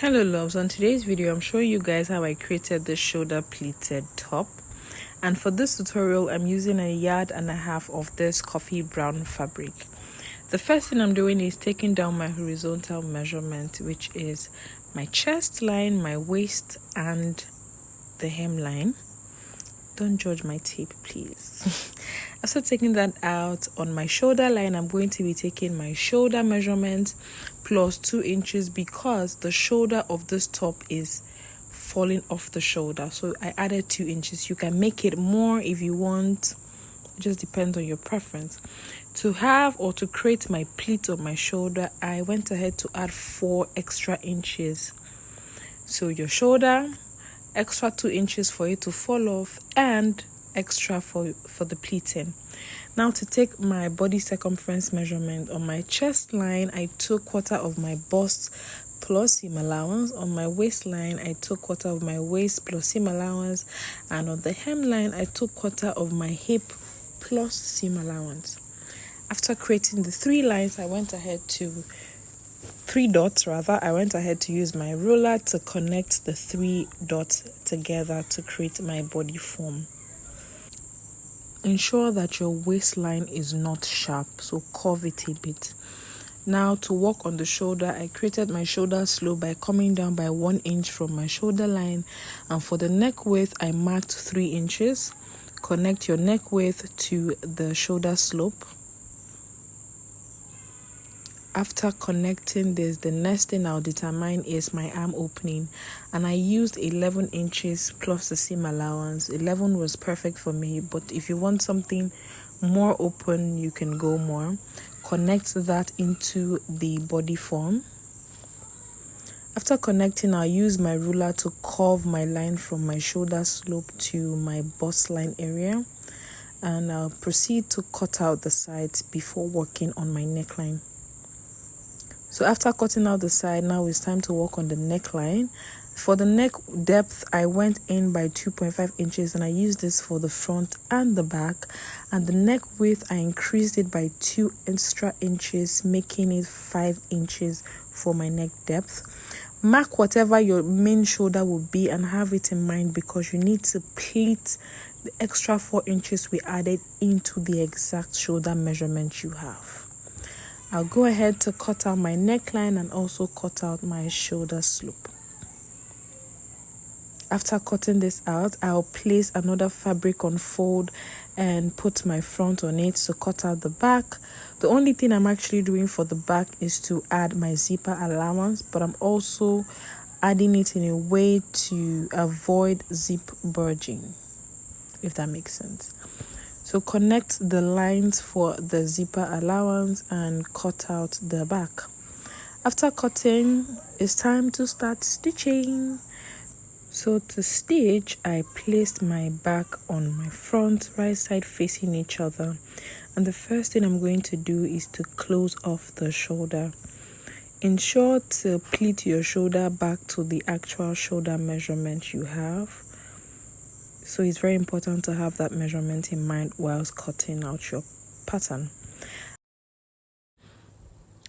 Hello loves, on today's video I'm showing you guys how I created the shoulder pleated top, and for this tutorial I'm using 1.5 yards of this coffee brown fabric. The first thing I'm doing is taking down my horizontal measurement, which is my chest line, my waist and the hemline. Don't judge my tape, please. After taking that out, on my shoulder line, I'm going to be taking my shoulder measurement plus 2 inches because the shoulder of this top is falling off the shoulder. So I added 2 inches. You can make it more if you want. It just depends on your preference. To have or to create my pleat on my shoulder, I went ahead to add 4 extra inches. So your shoulder, extra 2 inches for it to fall off, and extra for the pleating. Now to take my body circumference measurement, on my chest line I took 1/4 of my bust plus seam allowance. On my waistline I took 1/4 of my waist plus seam allowance, and on the hemline I took 1/4 of my hip plus seam allowance. After creating the 3 lines, I went ahead to 3 dots rather. I went ahead to use my ruler to connect the 3 dots together to create my body form. Ensure that your waistline is not sharp, so curve it a bit. Now to work on the shoulder, I created my shoulder slope by coming down by 1 inch from my shoulder line, and for the neck width I marked 3 inches. Connect your neck width to the shoulder slope. After connecting this, the next thing I'll determine is my arm opening, and I used 11 inches plus the seam allowance. 11 was perfect for me, but if you want something more open, you can go more. Connect that into the body form. After connecting, I'll use my ruler to curve my line from my shoulder slope to my bust line area, and I'll proceed to cut out the sides before working on my neckline. So after cutting out the side, now it's time to work on the neckline. For the neck depth, I went in by 2.5 inches, and I used this for the front and the back. And the neck width, I increased it by 2 extra inches, making it 5 inches for my neck depth. Mark whatever your main shoulder will be and have it in mind, because you need to pleat the extra 4 inches we added into the exact shoulder measurement you have. I'll go ahead to cut out my neckline and also cut out my shoulder slope. After cutting this out, I'll place another fabric on fold and put my front on it to cut out the back. The only thing I'm actually doing for the back is to add my zipper allowance, but I'm also adding it in a way to avoid zip bulging, if that makes sense. So connect the lines for the zipper allowance and cut out the back. After cutting, it's time to start stitching. So to stitch, I placed my back on my front, right side facing each other. And the first thing I'm going to do is to close off the shoulder. Ensure to pleat your shoulder back to the actual shoulder measurement you have. So it's very important to have that measurement in mind whilst cutting out your pattern.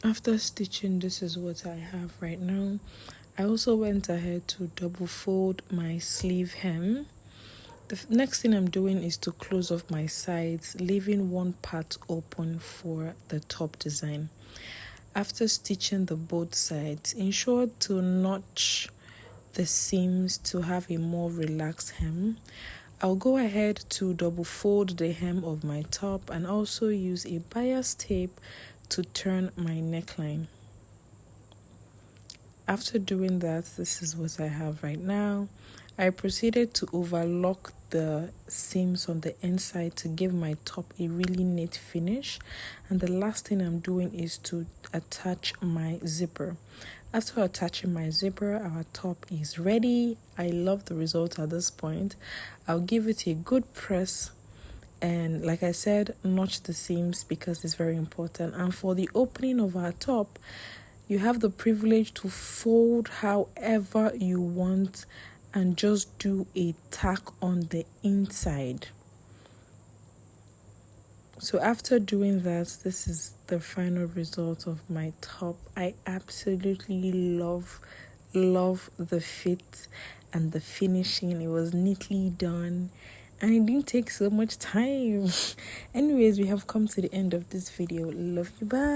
After stitching, this is what I have right now. I also went ahead to double fold my sleeve hem. The next thing I'm doing is to close off my sides, leaving one part open for the top design. After stitching the both sides, ensure to notch the seams to have a more relaxed hem. I'll go ahead to double fold the hem of my top and also use a bias tape to turn my neckline. After doing that, this is what I have right now. I proceeded to overlock the seams on the inside to give my top a really neat finish, and the last thing I'm doing is to attach my zipper. After attaching my zipper, our top is ready. I love the result at this point. I'll give it a good press, and like I said, notch the seams because it's very important. And for the opening of our top, you have the privilege to fold however you want and just do a tack on the inside. So after doing that, this is the final result of my top. I absolutely love love the fit and the finishing. It was neatly done and it didn't take so much time. Anyways, we have come to the end of this video. Love you, bye.